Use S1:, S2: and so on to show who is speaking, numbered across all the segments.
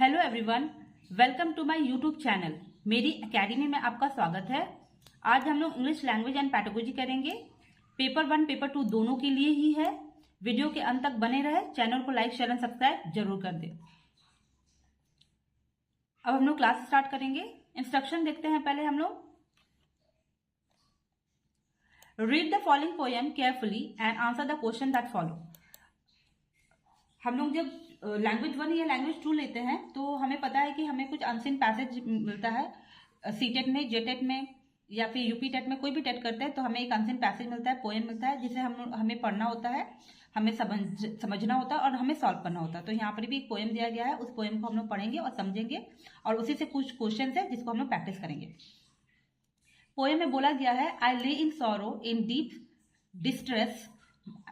S1: Hello everyone, welcome to my YouTube channel. मेरी academy में आपका स्वागत है। आज हम लोग इंग्लिश लैंग्वेज एंड पैडागोजी करेंगे। पेपर 1 पेपर 2 दोनों के लिए ही है। वीडियो के अंत तक बने रहे। चैनल को लाइक शेयर एंड सब्सक्राइब जरूर कर दें। अब हम लोग क्लास स्टार्ट करेंगे। इंस्ट्रक्शन देखते हैं पहले हम लोग। Read the following poem carefully and answer the question that follow. हम लोग जब लैंग्वेज 1 या लैंग्वेज 2 लेते हैं तो हमें पता है कि हमें कुछ अनसीन पैसेज मिलता है। सीटेट में, जेटेट में या फिर यूपी टेट में, कोई भी टेट करते हैं तो हमें एक अनसीन पैसेज मिलता है, पोएम मिलता है, जिसे हमें पढ़ना होता है, हमें समझना होता है और हमें सॉल्व करना होता है। तो यहाँ पर भी एक पोएम दिया गया है, उस पोएम को हम लोग पढ़ेंगे और समझेंगे और उसी से कुछ क्वेश्चन है जिसको हम लोग प्रैक्टिस करेंगे। पोएम में बोला गया है, I lay in sorrow in deep distress,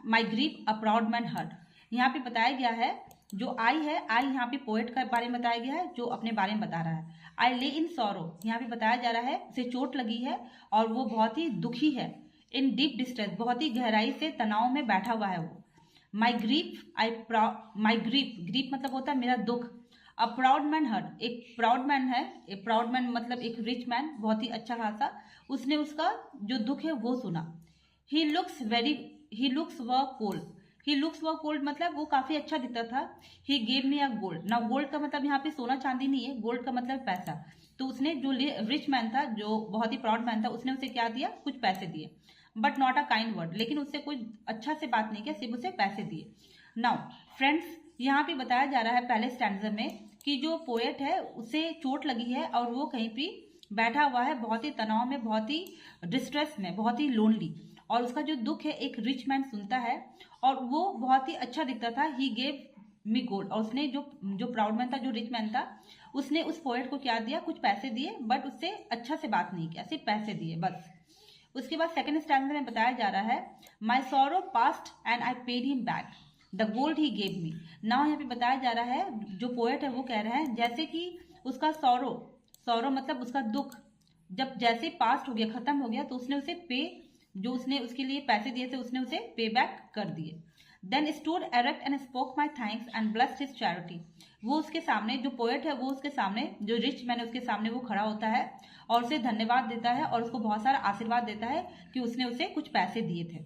S1: my grief a proud man hurt. यहाँ पे बताया गया है, जो आई है, आई यहाँ पे पोएट के बारे में बताया गया है, जो अपने बारे में बता रहा है। आई ले इन सॉरो, यहाँ पे बताया जा रहा है उसे चोट लगी है और वो बहुत ही दुखी है। इन डीप डिस्ट्रेस, बहुत ही गहराई से तनाव में बैठा हुआ है वो। माई ग्रीफ, माई ग्रीफ मतलब होता है मेरा दुख। अ प्राउड मैन हर्ट, एक प्राउड मैन है, एक प्राउड मैन मतलब एक रिच मैन, बहुत ही अच्छा खासा, उसने उसका जो दुख है वो सुना। ही लुक्स व कोल्ड, ही लुक्स व कोल्ड मतलब वो काफी अच्छा दिखता था। ही गेव मी अ गोल्ड। ना गोल्ड का मतलब यहाँ पे सोना चांदी नहीं है, गोल्ड का मतलब पैसा। तो उसने जो रिच मैन था, जो बहुत ही प्राउड मैन था, उसने उसे क्या दिया, कुछ पैसे दिए। But not a kind word, लेकिन उससे कोई अच्छा से बात नहीं किया, सिर्फ उसे पैसे दिए। नाउ फ्रेंड्स, यहाँ पे बताया जा रहा है पहले स्टैंडर्ड में कि जो पोएट है उसे चोट लगी है और वो कहीं पे बैठा हुआ है, बहुत ही तनाव में, बहुत ही डिस्ट्रेस में, बहुत ही लोनली। और उसका जो दुख है एक रिच मैन सुनता है और वो बहुत ही अच्छा दिखता था। ही गेव मी गोल्ड, और उसने जो प्राउड मैन था, जो रिच मैन था, उसने उस पोएट को क्या दिया, कुछ पैसे दिए, बट उससे अच्छा से बात नहीं किया, सिर्फ पैसे दिए बस। उसके बाद सेकंड स्टैंडर्ड में बताया जा रहा है, my sorrow passed and I paid him back the gold he gave me. Now यहाँ पे बताया जा रहा है, जो पोएट है वो कह रहा है जैसे कि उसका सॉरो मतलब उसका दुख जब जैसे पास्ट हो गया, खत्म हो गया, तो उसने उसे जो उसने उसके लिए पैसे दिए थे उसने उसे पे बैक कर दिए। Then stood erect and spoke my thanks and blessed his charity. वो उसके सामने, जो पोएट है वो उसके सामने, जो रिच मैन है उसके सामने वो खड़ा होता है और उसे धन्यवाद देता है और उसको बहुत सारा आशीर्वाद देता है कि उसने उसे कुछ पैसे दिए थे।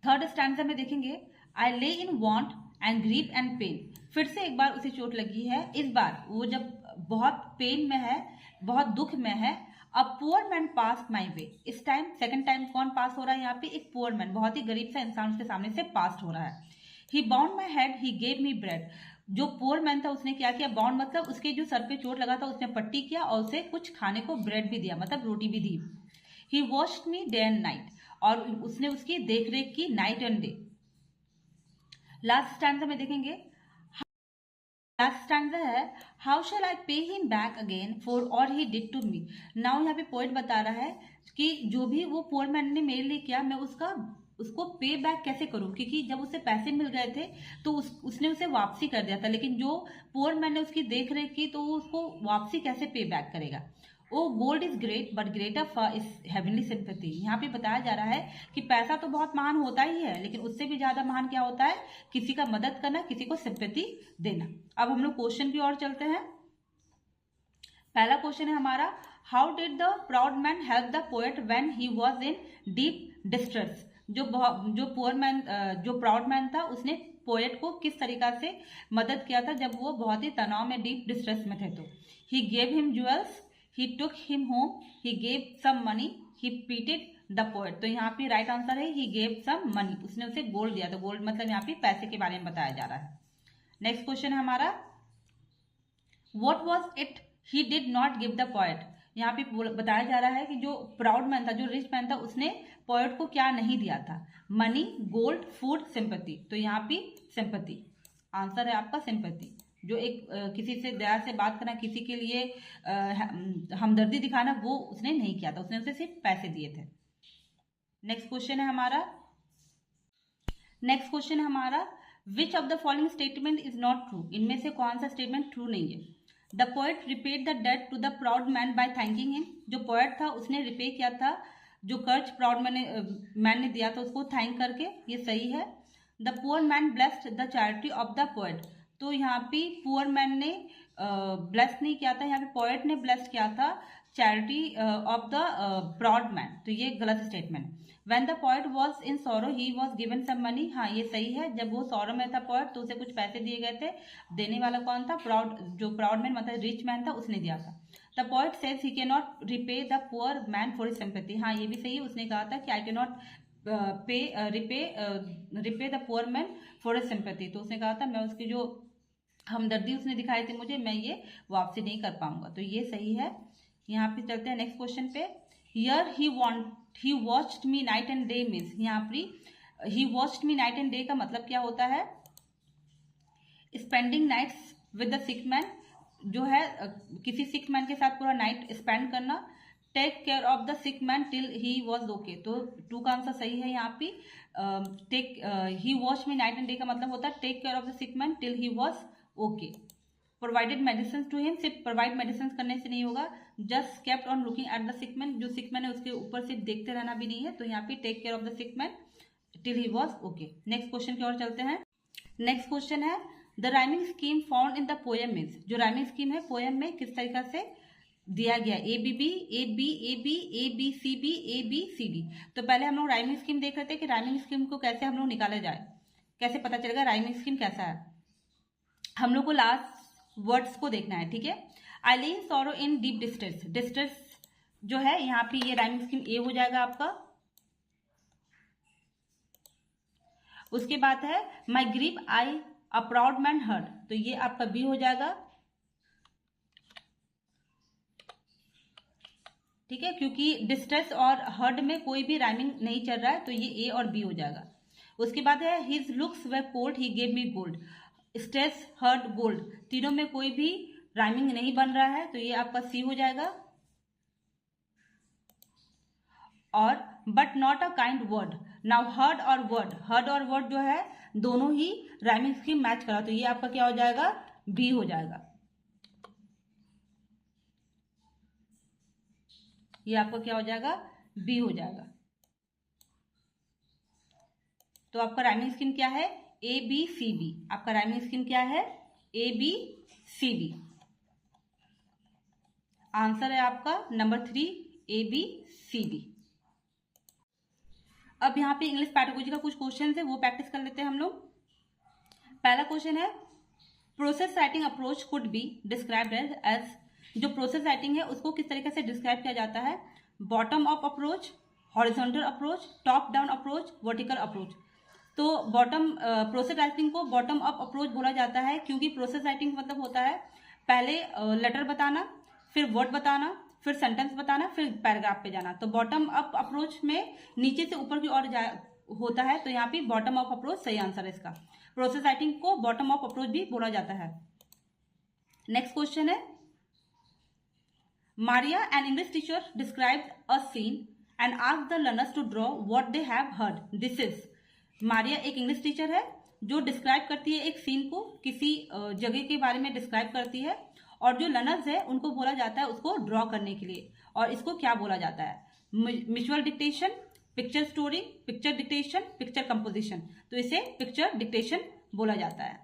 S1: थर्ड स्टैंडर्ड में देखेंगे, I lay in want and grief and pain. फिर से एक बार उसे चोट लगी है, इस बार वो जब बहुत पेन में है, बहुत दुख में है। अ पुअर मैन पास माई वे। इस टाइम सेकंड टाइम कौन पास हो रहा है, यहाँ पे एक पुअर मैन, बहुत ही गरीब सा इंसान उसके सामने से पास हो रहा है। He bound my head, he gave me bread. जो पुअर मैन था उसने क्या किया, बाउंड मतलब उसके जो सर पे चोट लगा था उसने पट्टी किया और उसे कुछ खाने को ब्रेड भी दिया, मतलब रोटी भी दी। He washed me day and night, और उसने उसकी देख रेख की night and day. Last standard में देखेंगे, लास्ट स्टैंडर्ड है, how shall I pay him back again for all he did to me. Now यहाँ पे पोएट बता रहा है कि जो भी वो पुअर मैन ने मेरे लिए किया, मैं उसको पे बैक कैसे करूं, क्योंकि जब उसे पैसे मिल गए थे तो उसने उसे वापसी कर दिया था, लेकिन जो पुअर मैन ने उसकी देख रेख की तो वो उसको वापसी कैसे पे बैक करेगा। O gold is great but greater far is heavenly sympathy. यहाँ पे बताया जा रहा है कि पैसा तो बहुत महान होता ही है, लेकिन उससे भी ज्यादा महान क्या होता है, किसी का मदद करना, किसी को सिंपैथी देना। अब हम लोग क्वेश्चन की ओर चलते हैं। पहला क्वेश्चन है हमारा, how did the proud man help the poet when he was in deep distress. जो पुअर मैन, जो प्राउड मैन था, उसने पोएट को किस तरीका से मदद किया था जब वो बहुत ही तनाव में, डीप डिस्ट्रेस में थे। तो he gave him jewels, he took him home, he gave some money, he pitied the poet. तो यहाँ पे राइट आंसर है ही गेव सम मनी, उसने उसे गोल्ड दिया। तो गोल्ड मतलब यहाँ पे पैसे के बारे में बताया जा रहा है। नेक्स्ट क्वेश्चन है हमारा, what was it he did not give the poet. यहाँ पे बताया जा रहा है कि जो प्राउड मैन था, जो रिच मैन था, उसने पोएट को क्या नहीं दिया था, मनी, गोल्ड, फूड, सिंपैथी। तो यहाँ पे सिंपैथी आंसर है आपका, सिंपैथी। जो एक किसी से दया से बात करना, किसी के लिए हमदर्दी दिखाना, वो उसने नहीं किया था, उसने उसे सिर्फ पैसे दिए थे। नेक्स्ट क्वेश्चन है हमारा, which of the following statement is not true. इनमें से कौन सा स्टेटमेंट ट्रू नहीं है। The poet repaid the debt to the proud man by thanking him. जो पोएट था उसने रिपे किया था जो कर्ज प्राउड मैन ने दिया था, उसको थैंक करके, ये सही है। The poor man blessed the charity of the poet. तो यहाँ पे पुअर मैन ने ब्लेस नहीं किया था, यहाँ पे पोएट ने ब्लेस किया था charity of the proud man, तो ये गलत statement. When the poet was in sorrow, he was given some money, हाँ ये सही है, जब वो सौरव में था पोएट तो उसे कुछ पैसे दिए गए थे। देने वाला कौन था? प्राउड, जो प्राउड मैन मतलब रिच मैन था उसने दिया था। The poet says he can not repay the poor man for his sympathy, हाँ ये भी सही है, उसने कहा था कि I can not repay the poor man for his sympathy, तो उसने कहा था मैं उसकी जो हमदर्दी उसने दिखाई थी मुझे, मैं ये वापसी नहीं कर पाऊंगा, तो ये सही है। यहाँ पे चलते हैं नेक्स्ट क्वेश्चन पे। Here he watched me night and day means, यहाँ पर he watched me night and day का मतलब क्या होता है? Spending nights with the sick man, जो है किसी सिक मैन के साथ पूरा नाइट स्पेंड करना। Take care of the sick man till he was okay, तो 2 का आंसर सही है यहाँ पे। Take he watch me night and day का मतलब होता है take care of the sick man till he was okay. Provided medicine to him, सिर्फ प्रोवाइड मेडिसिन करने से नहीं होगा, just kept on looking at the sick man, जो सिक मैन है उसके ऊपर सिर्फ देखते रहना भी नहीं है, तो यहाँ पे take care of the sick man till he was okay. Next question की ओर चलते हैं। नेक्स्ट क्वेश्चन है the rhyming scheme found in the poem means, जो राइमिंग स्कीम है पोएम में किस तरीका से दिया गया? A B B, A B A B, A B C B, A B C D. तो पहले हम लोग राइमिंग स्कीम देख रहे थे कि राइमिंग स्कीम को कैसे हम लोग निकाला जाए, कैसे पता चलेगा राइमिंग स्कीम कैसा है। हम लोग को लास्ट वर्ड्स को देखना है, ठीक है। I lay in sorrow in deep distress, distress जो है यहाँ पे ये राइमिंग स्कीम ए हो जाएगा आपका। उसके बाद है my grief I a proud man heard, तो ये आपका बी हो जाएगा, ठीक है, क्योंकि डिस्ट्रेस और हर्ड में कोई भी राइमिंग नहीं चल रहा है, तो ये ए और बी हो जाएगा। उसके बाद है हिज लुक्स वे कोल्ड ही गेव मी गोल्ड, स्ट्रेस हर्ड गोल्ड, तीनों में कोई भी राइमिंग नहीं बन रहा है, तो ये आपका सी हो जाएगा। और but not a kind word, now heard और वर्ड जो है दोनों ही राइमिंग स्कीम मैच करा, तो ये आपका क्या हो जाएगा? बी हो जाएगा। ये आपका क्या हो जाएगा? बी हो जाएगा। तो आपका राइमिंग स्कीम क्या है? ए बी सी बी, आपका राइमिंग स्कीम क्या है? A B C B. Answer है आपका number 3 A B C B. अब यहाँ पे इंग्लिश पैडागोजी का कुछ क्वेश्चन है वो प्रैक्टिस कर लेते हैं हम लोग। पहला क्वेश्चन है process writing approach could be described as, जो प्रोसेस राइटिंग है उसको किस तरीके से डिस्क्राइब किया जाता है? Bottom up approach, horizontal approach, top down approach, vertical approach. तो प्रोसेस राइटिंग को बॉटम अप अप्रोच बोला जाता है, क्योंकि प्रोसेस राइटिंग मतलब होता है पहले लेटर बताना, फिर वर्ड बताना, फिर सेंटेंस बताना, फिर पैराग्राफ पे जाना। तो बॉटम अप अप्रोच में नीचे से ऊपर की ओर होता है, तो यहाँ पे बॉटम अप अप्रोच सही आंसर है इसका। प्रोसेस राइटिंग को बॉटम अप अप्रोच भी बोला जाता है। नेक्स्ट क्वेश्चन है Maria an English teacher described a scene and asked the learners to draw what they have heard. This is, Maria एक इंग्लिश टीचर है जो डिस्क्राइब करती है एक सीन को, किसी जगह के बारे में डिस्क्राइब करती है, और जो लर्नर्स है उनको बोला जाता है उसको ड्रॉ करने के लिए। और इसको क्या बोला जाता है? Mutual dictation, picture story, picture dictation, picture composition. तो इसे पिक्चर डिक्टेशन बोला जाता है,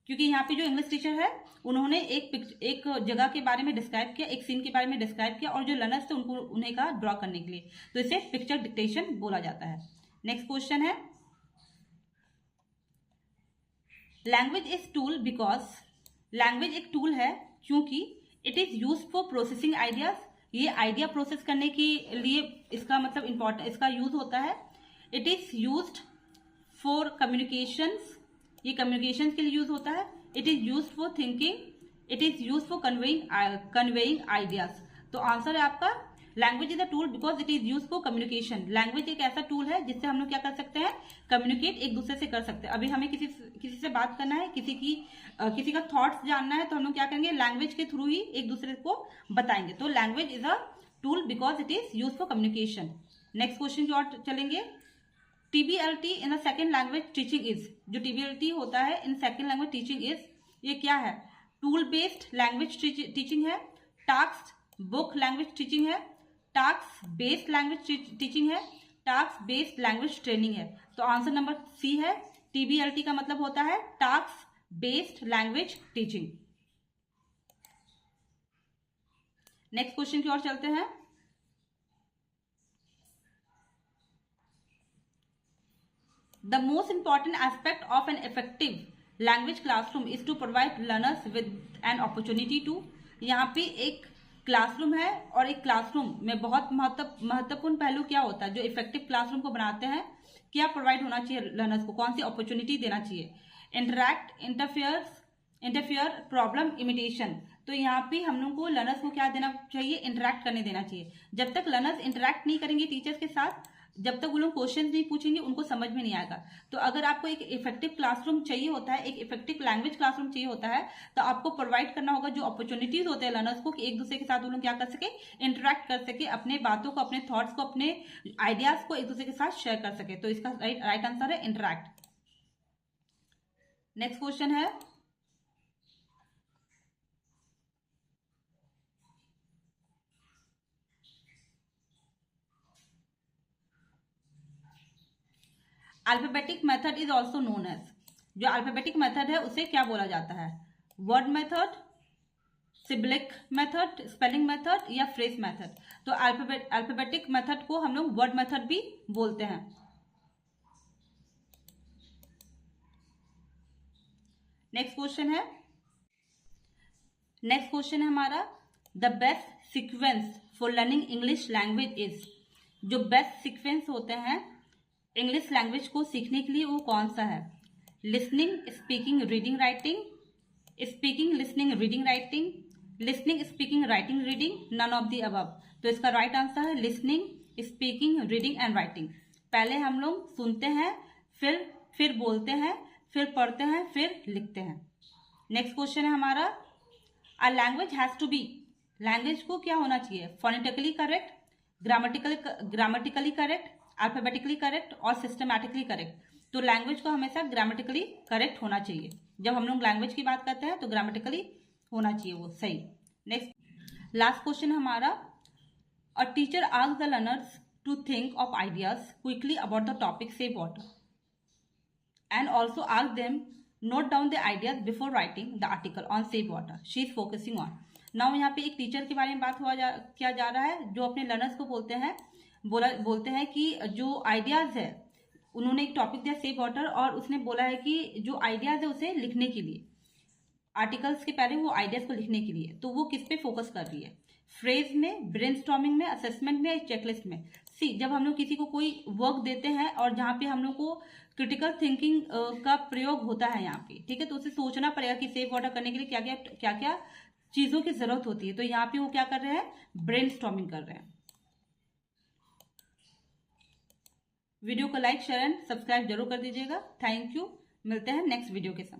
S1: क्योंकि यहाँ पे जो इंग्लिश टीचर है उन्होंने एक जगह के बारे में डिस्क्राइब किया, एक सीन के बारे में डिस्क्राइब किया, और जो लर्नर्स थे उन्हें कहा ड्रॉ करने के लिए, तो इसे पिक्चर डिक्टेशन बोला जाता है। नेक्स्ट क्वेश्चन है language is tool because, language एक टूल है क्योंकि it is use for processing ideas, ये आइडिया प्रोसेस करने के लिए इसका मतलब इम्पोर्टेंट इसका यूज होता है। It is used for communications, ये कम्युनिकेशन के लिए यूज होता है। It is use for thinking, it is use for conveying ideas. तो आंसर है आपका language is a tool because it is use for communication. Language एक ऐसा टूल है जिससे हम लोग क्या कर सकते हैं? कम्युनिकेट एक दूसरे से कर सकते हैं। अभी हमें किसी से बात करना है, किसी का थॉट्स जानना है, तो हम लोग क्या करेंगे? लैंग्वेज के थ्रू ही एक दूसरे को बताएंगे। तो language is a tool because it is use for communication. Next question की ओर चलेंगे। TBLT in the second language teaching is, जो TBLT होता है in second language teaching is, ये क्या है? टूल बेस्ड लैंग्वेज टीचिंग है, टास्क बुक लैंग्वेज टीचिंग है, टास्क बेस्ड लैंग्वेज टीचिंग है, टास्क बेस्ड लैंग्वेज ट्रेनिंग है। तो आंसर नंबर सी है। TBLT का मतलब होता है task based language teaching. Next question की ओर चलते हैं। The most important aspect of an effective language classroom is to provide learners with an opportunity to. यहाँ पे एक क्लासरूम है और एक क्लासरूम में बहुत महत्वपूर्ण पहलू क्या होता है जो इफेक्टिव क्लासरूम को बनाते हैं, क्या प्रोवाइड होना चाहिए लर्नर्स को, कौन सी अपॉर्चुनिटी देना चाहिए। Interact, interfere, problem, imitation. तो यहाँ पे हम लोग को लर्नर्स को क्या देना चाहिए, इंटरैक्ट करने देना चाहिए। जब तक लर्नर्स इंटरैक्ट नहीं करेंगे टीचर्स के साथ, जब तक वो लोग क्वेश्चन नहीं पूछेंगे, उनको समझ में नहीं आएगा। तो अगर आपको एक इफेक्टिव क्लासरूम चाहिए होता है, एक इफेक्टिव लैंग्वेज क्लासरूम चाहिए होता है, तो आपको प्रोवाइड करना होगा जो अपॉर्चुनिटीज होते हैं लर्नर्स को, कि एक दूसरे के साथ वो लोग क्या कर सके, इंटरैक्ट कर सके, अपने बातों को, अपने थॉट्स को, अपने आइडियाज को एक दूसरे के साथ शेयर कर सके। तो इसका राइट आंसर है इंटरैक्ट। नेक्स्ट क्वेश्चन है, alphabetic method is also known as. जो अल्फाबेटिक मेथड है उसे क्या बोला जाता है, word method, syllabic method, spelling method या फ्रेज मेथड। तो अल्फाबेटिक मेथड को हम लोग वर्ड मेथड भी बोलते हैं। नेक्स्ट क्वेश्चन है हमारा, the best sequence for learning English language is. जो बेस्ट सीक्वेंस होते हैं इंग्लिश लैंग्वेज को सीखने के लिए वो कौन सा है, listening, speaking, reading, writing, speaking, listening, reading, writing, listening, speaking, writing, reading, none of the above. तो इसका राइट आंसर है listening, speaking, reading and writing. पहले हम लोग सुनते हैं, फिर बोलते हैं, फिर पढ़ते हैं, फिर लिखते हैं। नेक्स्ट क्वेश्चन है हमारा, a language has to be. Language को क्या होना चाहिए, phonetically correct, grammatically correct, alphabetically correct और सिस्टमैटिकली करेक्ट। तो लैंग्वेज को हमेशा ग्रामेटिकली करेक्ट होना चाहिए। जब हम लोग लैंग्वेज की बात करते हैं तो ग्रामेटिकली होना चाहिए वो सही। नेक्स्ट लास्ट क्वेश्चन हमारा, a teacher asks the learners to think of ideas quickly about the topic save water and also ask them note down the ideas before writing the article on save water she is focusing on। now यहाँ पे एक teacher के बारे में बात किया जा रहा है जो अपने लर्नर्स को बोलते हैं कि जो आइडियाज है, उन्होंने एक टॉपिक दिया सेव वाटर और उसने बोला है कि जो आइडियाज है उसे लिखने के लिए, आर्टिकल्स के पहले वो आइडियाज को लिखने के लिए, तो वो किस पे फोकस कर रही है, फ्रेज में, ब्रेनस्टॉर्मिंग में, असेसमेंट में, चेकलिस्ट में। जब हम लोग किसी को कोई वर्क देते हैं और जहाँ पे हम लोग को क्रिटिकल थिंकिंग का प्रयोग होता है यहाँ पे, ठीक है, तो उसे सोचना पड़ेगा कि सेव वाटर करने के लिए क्या क्या चीजों की जरूरत होती है। तो यहाँ पे वो क्या कर रहे हैं, ब्रेनस्टॉर्मिंग कर रहे हैं। वीडियो को लाइक, शेयर एंड सब्सक्राइब जरूर कर दीजिएगा। थैंक यू, मिलते हैं नेक्स्ट वीडियो के साथ।